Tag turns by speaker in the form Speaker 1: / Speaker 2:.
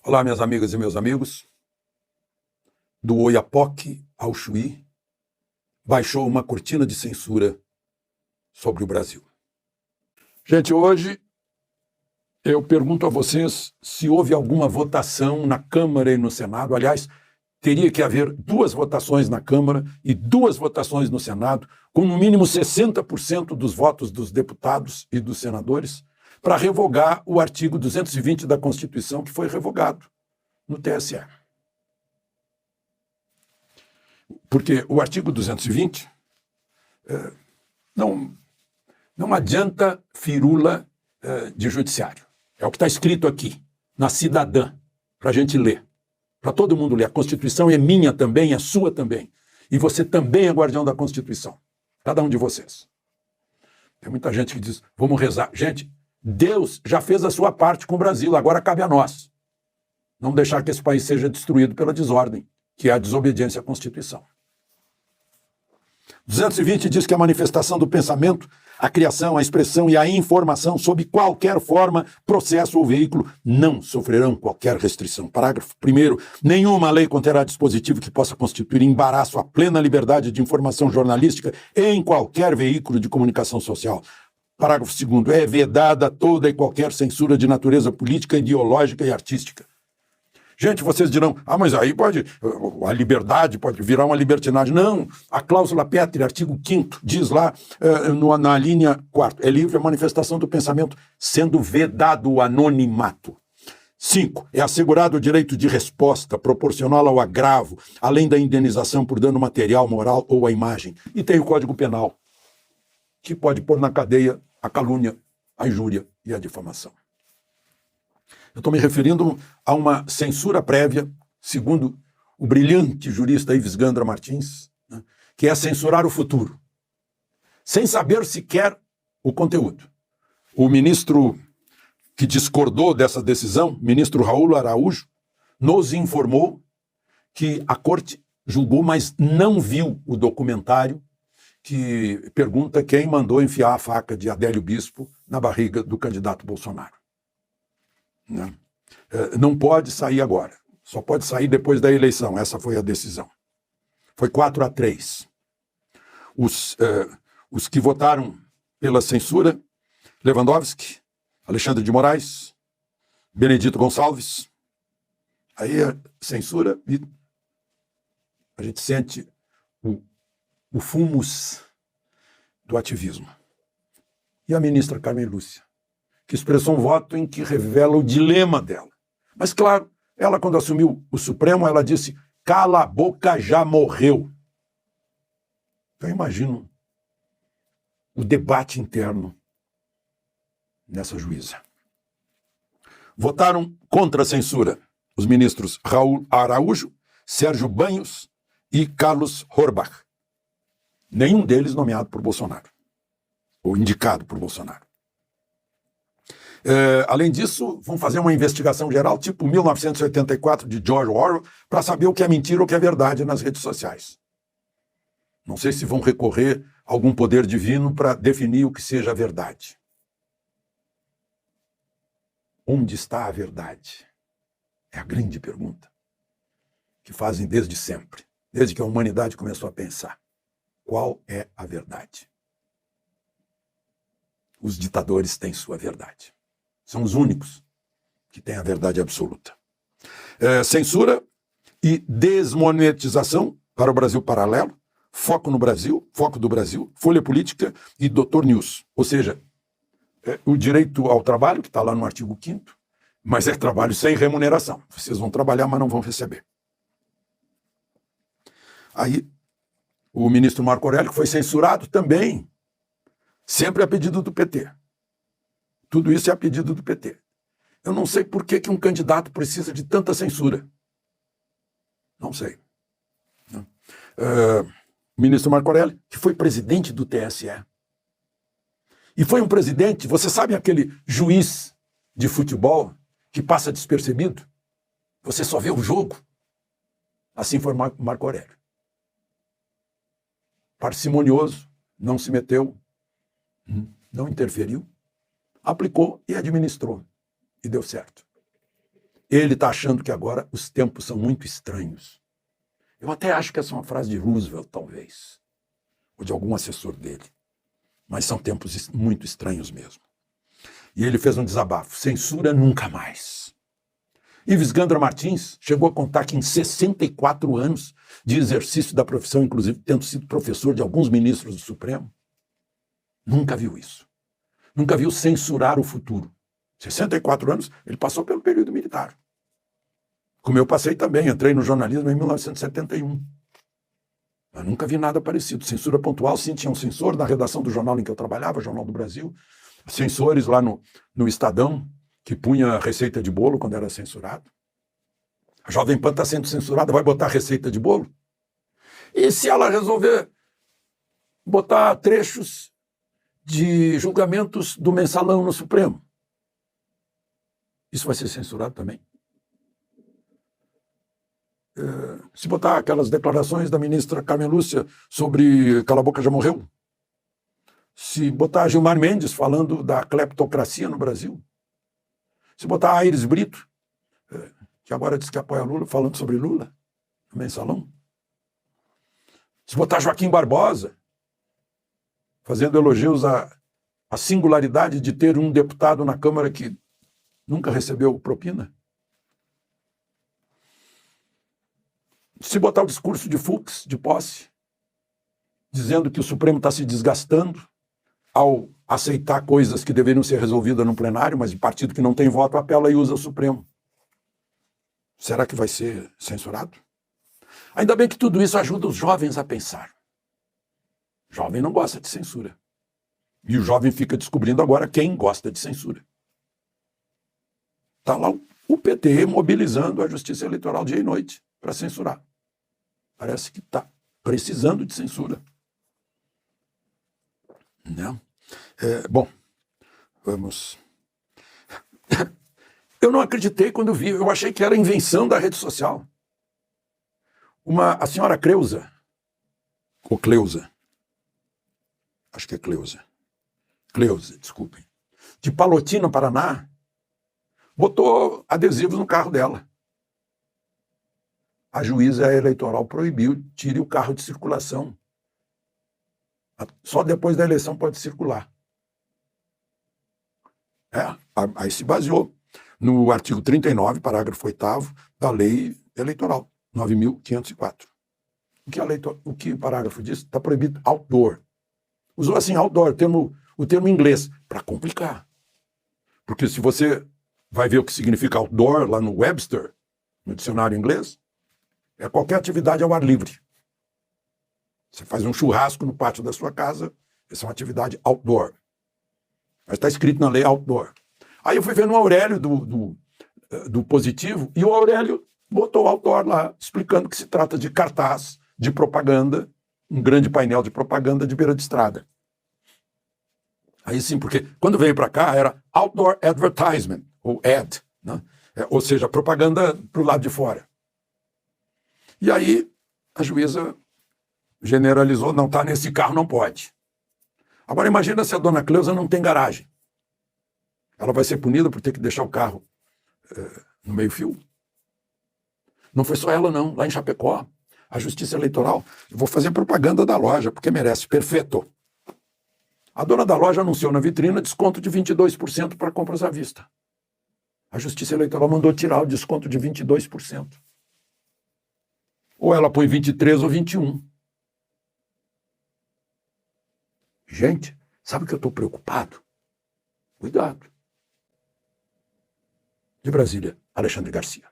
Speaker 1: Olá, minhas amigas e meus amigos. Do Oiapoque ao Chuí, baixou uma cortina de censura sobre o Brasil. Gente, hoje eu pergunto a vocês se houve alguma votação na Câmara e no Senado. Aliás, teria que haver 2 votações na Câmara e 2 votações no Senado, com no mínimo 60% dos votos dos deputados e dos senadores, para revogar o artigo 220 da Constituição, que foi revogado no TSE. Porque o artigo 220 não adianta firula de judiciário. É o que está escrito aqui, na Cidadã, para a gente ler. Para todo mundo ler. A Constituição é minha também, é sua também. E você também é guardião da Constituição. Cada um de vocês. Tem muita gente que diz, vamos rezar. Gente, Deus já fez a sua parte com o Brasil, agora cabe a nós. Não deixar que esse país seja destruído pela desordem, que é a desobediência à Constituição. 220 diz que a manifestação do pensamento, a criação, a expressão e a informação, sob qualquer forma, processo ou veículo, não sofrerão qualquer restrição. Parágrafo 1º. Nenhuma lei conterá dispositivo que possa constituir embaraço à plena liberdade de informação jornalística em qualquer veículo de comunicação social. Parágrafo 2º. É vedada toda e qualquer censura de natureza política, ideológica e artística. Gente, vocês dirão, mas aí a liberdade pode virar uma libertinagem. Não, a cláusula pétrea, artigo 5º, diz lá na linha 4ª, é livre a manifestação do pensamento, sendo vedado o anonimato. 5, é assegurado o direito de resposta proporcional ao agravo, além da indenização por dano material, moral ou à imagem. E tem o Código Penal, que pode pôr na cadeia a calúnia, a injúria e a difamação. Eu estou me referindo a uma censura prévia, segundo o brilhante jurista Ives Gandra Martins, né, que é censurar o futuro, sem saber sequer o conteúdo. O ministro que discordou dessa decisão, ministro Raul Araújo, nos informou que a corte julgou, mas não viu o documentário que pergunta quem mandou enfiar a faca de Adélio Bispo na barriga do candidato Bolsonaro. Não pode sair agora, só pode sair depois da eleição, essa foi a decisão. Foi 4-3. Os que votaram pela censura, Lewandowski, Alexandre de Moraes, Benedito Gonçalves, aí a censura e a gente sente o fumus do ativismo. E a ministra Carmen Lúcia, que expressou um voto em que revela o dilema dela. Mas, claro, ela, quando assumiu o Supremo, ela disse, cala a boca, já morreu. Eu imagino o debate interno nessa juíza. Votaram contra a censura os ministros Raul Araújo, Sérgio Banhos e Carlos Horbach. Nenhum deles nomeado por Bolsonaro, ou indicado por Bolsonaro. Além disso, vão fazer uma investigação geral, tipo 1984 de George Orwell, para saber o que é mentira ou o que é verdade nas redes sociais. Não sei se vão recorrer a algum poder divino para definir o que seja a verdade. Onde está a verdade? É a grande pergunta que fazem desde sempre, desde que a humanidade começou a pensar. Qual é a verdade? Os ditadores têm sua verdade. São os únicos que têm a verdade absoluta. Censura e desmonetização para o Brasil Paralelo, Foco no Brasil, Foco do Brasil, Folha Política e Doutor News. Ou seja, o direito ao trabalho, que está lá no artigo 5º, mas é trabalho sem remuneração. Vocês vão trabalhar, mas não vão receber. Aí, o ministro Marco Aurélio, que foi censurado também, sempre a pedido do PT. Tudo isso é a pedido do PT. Eu não sei por que um candidato precisa de tanta censura. Não sei. O ministro Marco Aurélio, que foi presidente do TSE. E foi um presidente, você sabe aquele juiz de futebol que passa despercebido? Você só vê o jogo. Assim foi Marco Aurélio. Parcimonioso, não se meteu, não interferiu, aplicou e administrou. E deu certo. ele está achando que agora os tempos são muito estranhos. Eu até acho que essa é uma frase de Roosevelt, talvez, ou de algum assessor dele. Mas são tempos muito estranhos mesmo. E ele fez um desabafo: censura nunca mais. Ives Gandra Martins chegou a contar que em 64 anos de exercício da profissão, inclusive tendo sido professor de alguns ministros do Supremo, nunca viu isso. Nunca viu censurar o futuro. 64 anos, ele passou pelo período militar. Como eu passei também, entrei no jornalismo em 1971. Eu nunca vi nada parecido. Censura pontual, sim, tinha um censor na redação do jornal em que eu trabalhava, Jornal do Brasil. Censores lá no Estadão, que punha receita de bolo quando era censurado. A Jovem Pan está sendo censurada, vai botar receita de bolo? E se ela resolver botar trechos de julgamentos do Mensalão no Supremo? Isso vai ser censurado também? Se botar aquelas declarações da ministra Carmen Lúcia sobre Cala a Boca Já Morreu? Se botar Gilmar Mendes falando da cleptocracia no Brasil? Se botar Aires Brito, que agora diz que apoia Lula, falando sobre Lula, no Mensalão? Se botar Joaquim Barbosa, fazendo elogios à singularidade de ter um deputado na Câmara que nunca recebeu propina? Se botar o discurso de Fux, de posse, dizendo que o Supremo está se desgastando ao aceitar coisas que deveriam ser resolvidas no plenário, mas o partido que não tem voto apela e usa o Supremo. Será que vai ser censurado? Ainda bem que tudo isso ajuda os jovens a pensar. O jovem não gosta de censura. E o jovem fica descobrindo agora quem gosta de censura. Está lá o PT mobilizando a Justiça Eleitoral dia e noite para censurar. Parece que está precisando de censura. Não? Bom, vamos. Eu não acreditei quando vi, eu achei que era invenção da rede social. A senhora Creuza, ou Cleusa, acho que é Cleusa, desculpem, de Palotina, Paraná, botou adesivos no carro dela. A juíza eleitoral proibiu, tire o carro de circulação. Só depois da eleição pode circular. Aí se baseou no artigo 39, parágrafo 8º da Lei Eleitoral, 9.504. O que o parágrafo diz? Está proibido outdoor. Usou assim outdoor, o termo em inglês, para complicar. Porque se você vai ver o que significa outdoor lá no Webster, no dicionário inglês, é qualquer atividade ao ar livre. Você faz um churrasco no pátio da sua casa, essa é uma atividade outdoor. Mas está escrito na lei outdoor. Aí eu fui ver no Aurélio do Positivo, e o Aurélio botou outdoor lá, explicando que se trata de cartaz de propaganda, um grande painel de propaganda de beira de estrada. Aí sim, porque quando veio para cá era outdoor advertisement, ou ad, né? Ou seja, propaganda para o lado de fora. E aí a juíza generalizou, não está nesse carro, não pode. Agora imagina se a dona Cleusa não tem garagem. Ela vai ser punida por ter que deixar o carro no meio-fio? Não foi só ela não, lá em Chapecó, a Justiça Eleitoral, eu vou fazer propaganda da loja, porque merece, perfeito. A dona da loja anunciou na vitrina desconto de 22% para compras à vista. A Justiça Eleitoral mandou tirar o desconto de 22%. Ou ela põe 23% ou 21%. Gente, sabe o que eu estou preocupado? Cuidado. De Brasília, Alexandre Garcia.